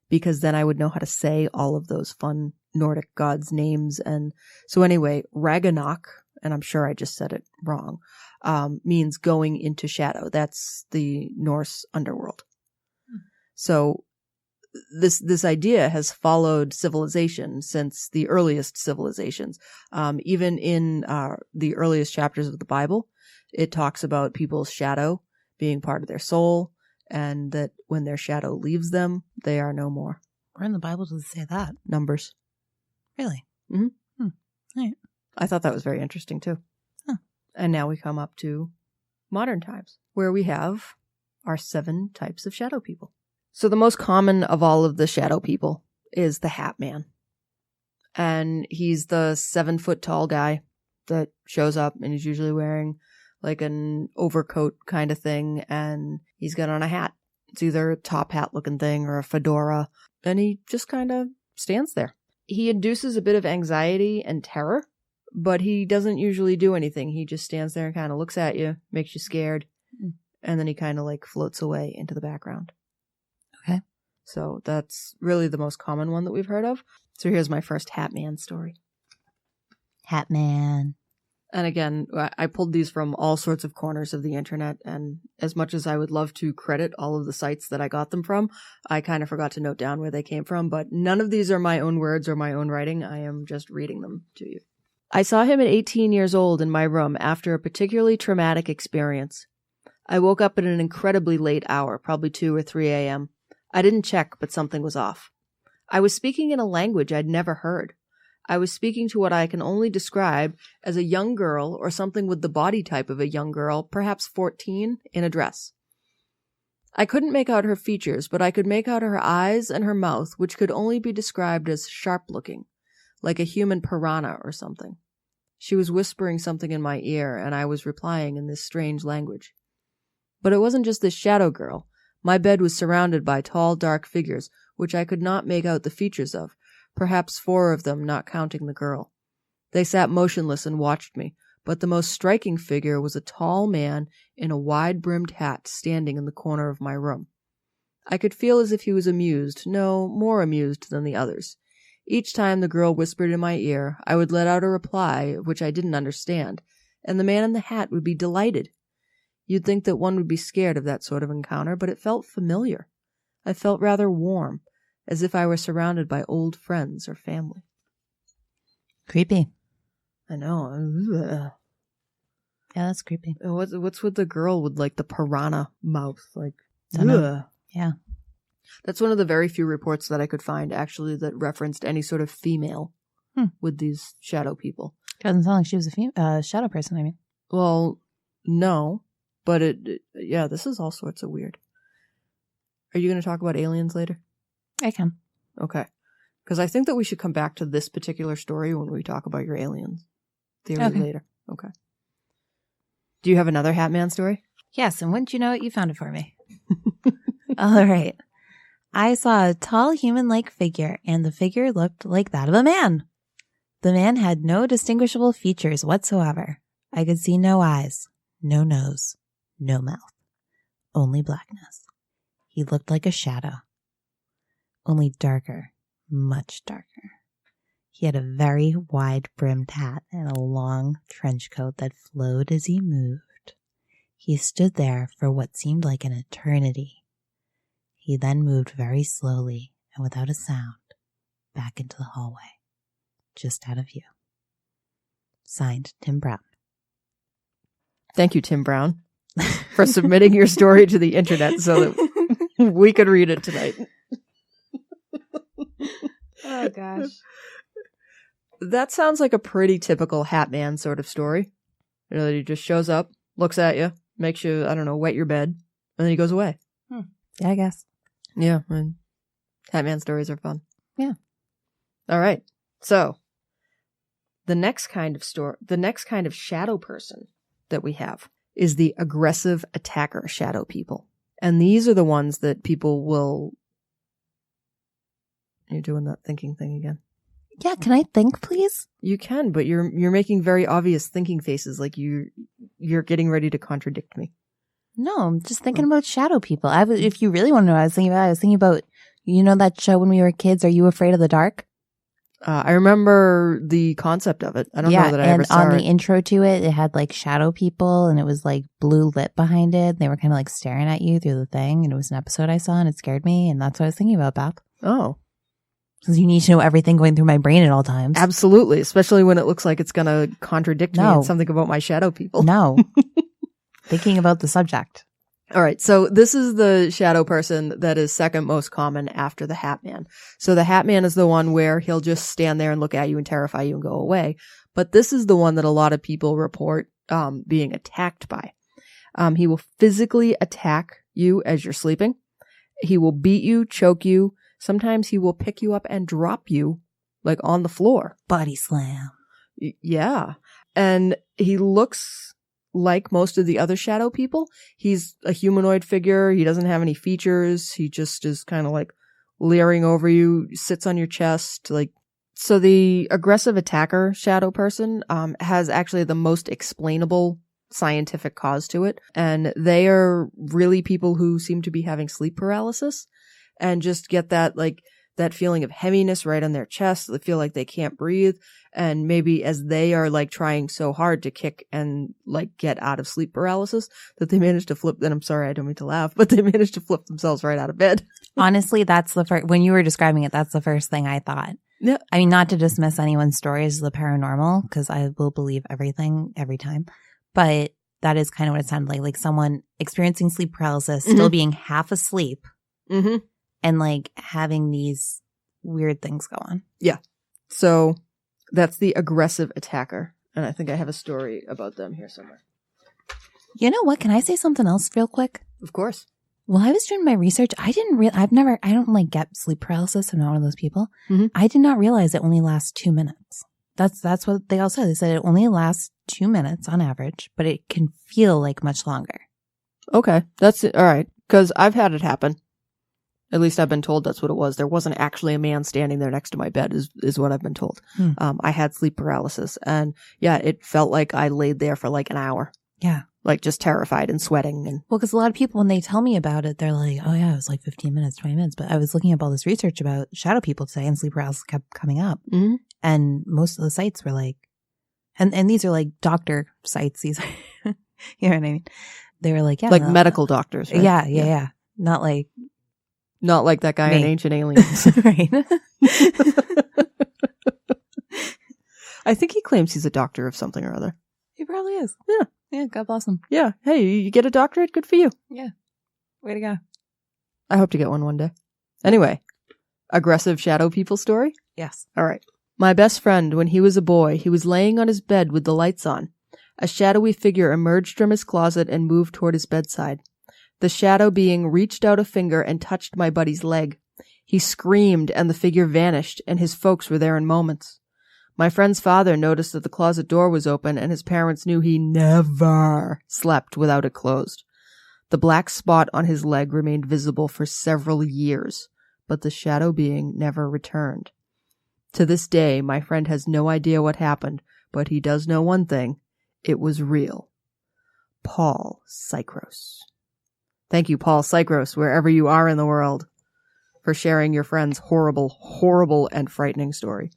because then I would know how to say all of those fun Nordic gods' names. And so anyway, Ragnarok, and I'm sure I just said it wrong, means going into shadow. That's the Norse underworld. So this idea has followed civilization since the earliest civilizations. Even in the earliest chapters of the Bible, it talks about people's shadow being part of their soul, and that when their shadow leaves them, they are no more. Where in the Bible does it say that? Numbers. Really? Mm-hmm. All right. I thought that was very interesting too. Huh. And now we come up to modern times, where we have our 7 types of shadow people. So the most common of all of the shadow people is the Hat Man. And he's the 7-foot tall guy that shows up, and he's usually wearing like an overcoat kind of thing, and he's got on a hat. It's either a top hat looking thing or a fedora, and he just kind of stands there. He induces a bit of anxiety and terror, but he doesn't usually do anything. He just stands there and kind of looks at you, makes you scared, and then he kind of like floats away into the background. Okay. So that's really the most common one that we've heard of. So here's my first Hat Man story. Hat Man. And again, I pulled these from all sorts of corners of the internet, and as much as I would love to credit all of the sites that I got them from, I kind of forgot to note down where they came from, but none of these are my own words or my own writing. I am just reading them to you. I saw him at 18 years old in my room after a particularly traumatic experience. I woke up at an incredibly late hour, probably 2 or 3 a.m. I didn't check, but something was off. I was speaking in a language I'd never heard. I was speaking to what I can only describe as a young girl, or something with the body type of a young girl, perhaps 14, in a dress. I couldn't make out her features, but I could make out her eyes and her mouth, which could only be described as sharp-looking, like a human piranha or something. She was whispering something in my ear, and I was replying in this strange language. But it wasn't just this shadow girl. My bed was surrounded by tall, dark figures, which I could not make out the features of, perhaps 4 of them, not counting the girl. They sat motionless and watched me, but the most striking figure was a tall man in a wide-brimmed hat standing in the corner of my room. I could feel as if he was amused, no, more amused than the others. Each time the girl whispered in my ear, I would let out a reply, which I didn't understand, and the man in the hat would be delighted. You'd think that one would be scared of that sort of encounter, but it felt familiar. I felt rather warm, as if I were surrounded by old friends or family. Creepy. I know. Ugh. Yeah, that's creepy. What's with the girl with like the piranha mouth? Like, yeah. That's one of the very few reports that I could find actually that referenced any sort of female with these shadow people. Doesn't sound like she was a shadow person, I mean. Well, no, but yeah, this is all sorts of weird. Are you going to talk about aliens later? I can. Okay. Because I think that we should come back to this particular story when we talk about your aliens theory later. Okay. Do you have another Hat Man story? Yes, and wouldn't you know it, you found it for me. All right. I saw a tall human-like figure, and the figure looked like that of a man. The man had no distinguishable features whatsoever. I could see no eyes, no nose, no mouth, only blackness. He looked like a shadow. Only darker, much darker. He had a very wide-brimmed hat and a long trench coat that flowed as he moved. He stood there for what seemed like an eternity. He then moved very slowly and without a sound back into the hallway, just out of view. Signed, Tim Brown. Thank you, Tim Brown, for submitting your story to the internet so that we could read it tonight. Oh, gosh. That sounds like a pretty typical Hat Man sort of story. You know, he just shows up, looks at you, makes you, I don't know, wet your bed, and then he goes away. Yeah, I guess. Yeah, and Hat Man stories are fun. Yeah. All right. So, the next kind of shadow person that we have is the aggressive attacker shadow people. And these are the ones that people will... You're doing that thinking thing again. Yeah, can I think, please? You can, but you're making very obvious thinking faces, like you're getting ready to contradict me. No, I'm just thinking about shadow people. If you really want to know what I was thinking about You know that show when we were kids, Are You Afraid of the Dark? I remember the concept of it. I don't know that I ever saw it. And on the intro to it, it had like shadow people and it was like blue lit behind it. They were kind of like staring at you through the thing. And it was an episode I saw and it scared me. And that's what I was thinking about, Beth. Oh. Because you need to know everything going through my brain at all times. Absolutely. Especially when it looks like it's going to contradict me in something about my shadow people. No. Thinking about the subject. All right. So this is the shadow person that is second most common after the Hat Man. So the Hat Man is the one where he'll just stand there and look at you and terrify you and go away. But this is the one that a lot of people report being attacked by. He will physically attack you as you're sleeping. He will beat you, choke you. Sometimes he will pick you up and drop you like on the floor. Body slam. Yeah. And he looks like most of the other shadow people. He's a humanoid figure. He doesn't have any features. He just is kind of like leering over you, sits on your chest. So the aggressive attacker shadow person has actually the most explainable scientific cause to it. And they are really people who seem to be having sleep paralysis and just get that feeling of heaviness right on their chest. They feel like they can't breathe. And maybe as they are like trying so hard to kick and like get out of sleep paralysis that they manage to flip. And I'm sorry, I don't mean to laugh, but they manage to flip themselves right out of bed. Honestly, that's the first, when you were describing it, that's the first thing I thought. Yeah. I mean, not to dismiss anyone's stories of the paranormal, because I will believe everything every time. But that is kind of what it sounded like someone experiencing sleep paralysis, still being half asleep. Mm-hmm. And like having these weird things go on. Yeah. So that's the aggressive attacker. And I think I have a story about them here somewhere. You know what? Can I say something else real quick? Of course. While I was doing my research, I don't like get sleep paralysis. I'm not one of those people. Mm-hmm. I did not realize it only lasts 2 minutes. That's what they all said. They said it only lasts 2 minutes on average, but it can feel like much longer. Okay. That's it. All right. Because I've had it happen. At least I've been told that's what it was. There wasn't actually a man standing there next to my bed is what I've been told. I had sleep paralysis and yeah, it felt like I laid there for like an hour. Yeah. Like just terrified and sweating. And well, because a lot of people, when they tell me about it, they're like, oh yeah, it was like 15 minutes, 20 minutes. But I was looking up all this research about shadow people today and sleep paralysis kept coming up. Mm-hmm. And most of the sites were like, and these are like doctor sites. These are, you know what I mean? They were like, yeah. Like medical doctors, right? Yeah. Not like that guy in Ancient Aliens. Right. I think he claims he's a doctor of something or other. He probably is. Yeah. Yeah, God bless him. Yeah. Hey, you get a doctorate? Good for you. Yeah. Way to go. I hope to get one day. Anyway, aggressive shadow people story? Yes. All right. My best friend, when he was a boy, he was laying on his bed with the lights on. A shadowy figure emerged from his closet and moved toward his bedside. The shadow being reached out a finger and touched my buddy's leg. He screamed and the figure vanished, and his folks were there in moments. My friend's father noticed that the closet door was open, and his parents knew he never slept without it closed. The black spot on his leg remained visible for several years, but the shadow being never returned. To this day, my friend has no idea what happened, but he does know one thing. It was real. Paul Psychros. Thank you, Paul Psychros, wherever you are in the world, for sharing your friend's horrible, horrible, and frightening story.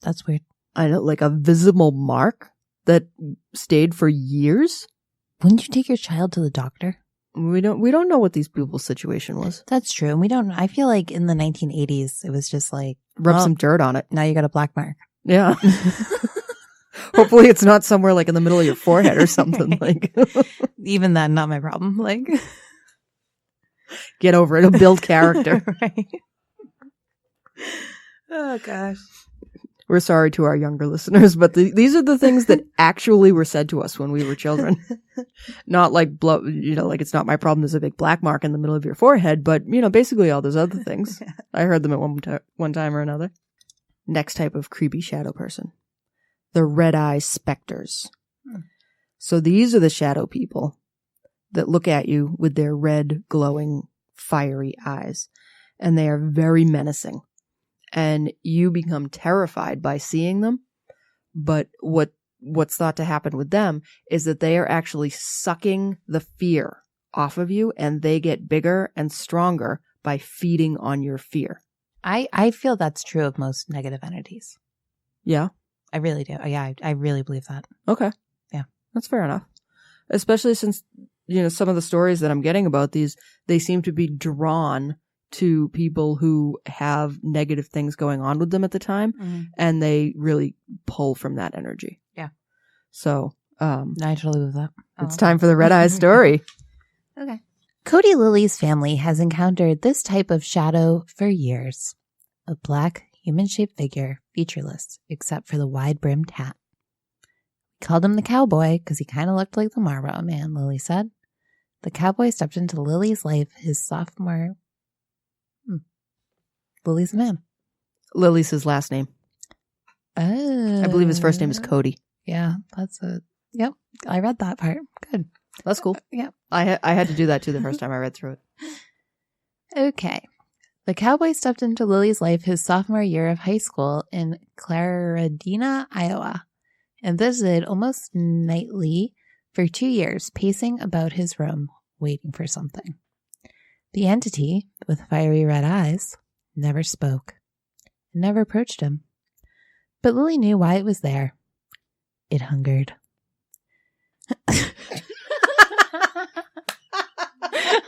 That's weird. I know, like a visible mark that stayed for years? Wouldn't you take your child to the doctor? We don't know what these people's situation was. That's true. And we don't, I feel like in the 1980s, it was just like, rub some dirt on it. Now you got a black mark. Yeah. Hopefully it's not somewhere like in the middle of your forehead or something. Like even then, not my problem. Like, get over it. It'll build character. Right. Oh gosh. We're sorry to our younger listeners, but these are the things that actually were said to us when we were children. Not like like it's not my problem. There's a big black mark in the middle of your forehead, but basically all those other things. Yeah. I heard them at one time or another. Next type of creepy shadow person. The red-eye specters. So these are the shadow people that look at you with their red, glowing, fiery eyes. And they are very menacing. And you become terrified by seeing them. But what's thought to happen with them is that they are actually sucking the fear off of you, and they get bigger and stronger by feeding on your fear. I feel that's true of most negative entities. Yeah? I really do. Yeah, I really believe that. Okay. Yeah. That's fair enough. Especially since, some of the stories that I'm getting about these, they seem to be drawn to people who have negative things going on with them at the time, and they really pull from that energy. Yeah. So, I totally believe that. It's time for the Red Eye story. Okay. Cody Lily's family has encountered this type of shadow for years. A black, human-shaped figure, featureless, except for the wide-brimmed hat. We called him the cowboy because he kind of looked like the Marlboro Man, Lily said. The cowboy stepped into Lily's life his sophomore... Lily's the man. Lily's his last name. Oh. I believe his first name is Cody. Yeah, that's it. Yep, I read that part. Good. That's cool. Yep. I had to do that too the first time I read through it. Okay. The cowboy stepped into Lily's life his sophomore year of high school in Claradina, Iowa, and visited almost nightly for 2 years, pacing about his room, waiting for something. The entity, with fiery red eyes, never spoke, and never approached him. But Lily knew why it was there. It hungered.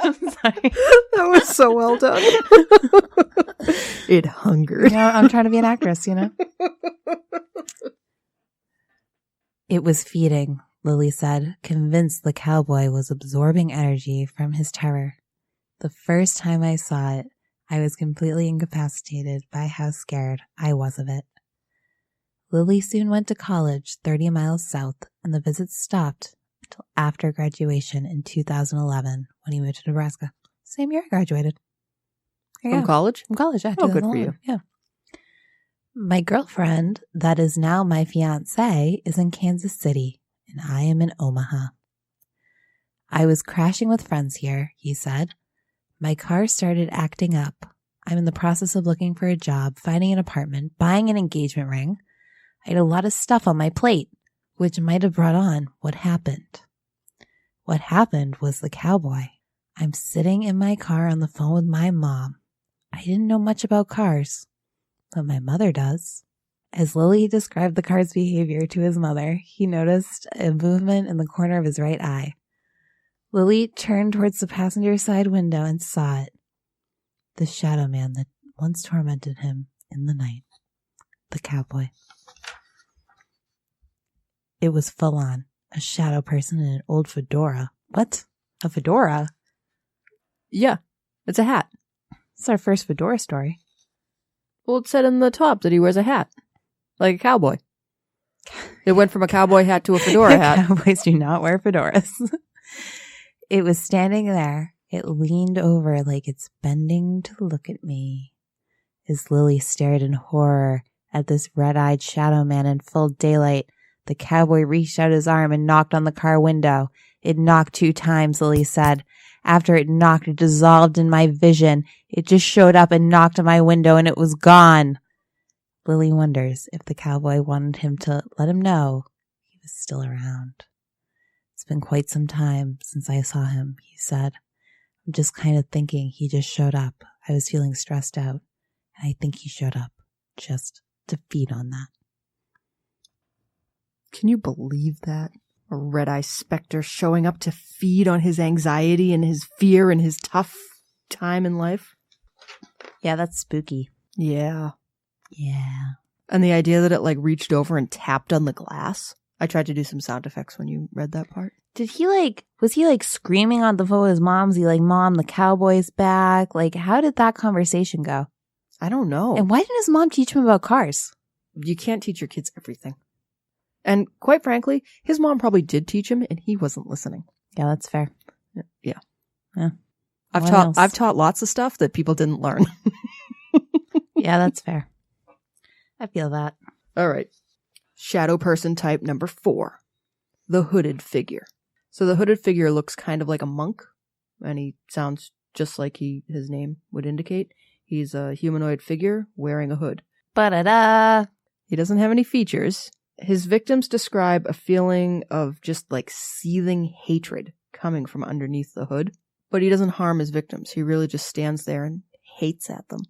I'm sorry. That was so well done. It hungered. I'm trying to be an actress, It was feeding, Lily said, convinced the cowboy was absorbing energy from his terror. The first time I saw it, I was completely incapacitated by how scared I was of it. Lily soon went to college 30 miles south, and the visit stopped until after graduation in 2011 when he moved to Nebraska. Same year I graduated. From college? From college, yeah. Oh, good for you. Yeah. My girlfriend, that is now my fiancé, is in Kansas City, and I am in Omaha. I was crashing with friends here, he said. My car started acting up. I'm in the process of looking for a job, finding an apartment, buying an engagement ring. I had a lot of stuff on my plate, which might have brought on what happened. What happened was the cowboy. I'm sitting in my car on the phone with my mom. I didn't know much about cars, but my mother does. As Lily described the car's behavior to his mother, he noticed a movement in the corner of his right eye. Lily turned towards the passenger side window and saw it. The shadow man that once tormented him in the night. The cowboy. It was full on. A shadow person in an old fedora. What? A fedora? Yeah, it's a hat. It's our first fedora story. Well, it said in the top that he wears a hat. Like a cowboy. It went from a cowboy hat to a fedora hat. Cowboys do not wear fedoras. It was standing there. It leaned over like it's bending to look at me. As Lily stared in horror at this red-eyed shadow man in full daylight, the cowboy reached out his arm and knocked on the car window. It knocked 2 times, Lily said. After it knocked, it dissolved in my vision. It just showed up and knocked on my window and it was gone. Lily wonders if the cowboy wanted him to let him know he was still around. It's been quite some time since I saw him, he said. I'm just kind of thinking he just showed up. I was feeling stressed out, and I think he showed up just to feed on that. Can you believe that? A red-eye specter showing up to feed on his anxiety and his fear and his tough time in life? Yeah, that's spooky. Yeah. Yeah. And the idea that it reached over and tapped on the glass. I tried to do some sound effects when you read that part. Did he was he screaming on the phone with his mom? Was he Mom, the cowboy's back? How did that conversation go? I don't know. And why didn't his mom teach him about cars? You can't teach your kids everything. And quite frankly, his mom probably did teach him and he wasn't listening. Yeah, that's fair. Yeah. Yeah. I've taught lots of stuff that people didn't learn. Yeah, that's fair. I feel that. All right. Shadow person type number 4. The hooded figure. So the hooded figure looks kind of like a monk, and he sounds just like his name would indicate. He's a humanoid figure wearing a hood. Ba-da-da! He doesn't have any features. His victims describe a feeling of just seething hatred coming from underneath the hood. But he doesn't harm his victims. He really just stands there and hates at them.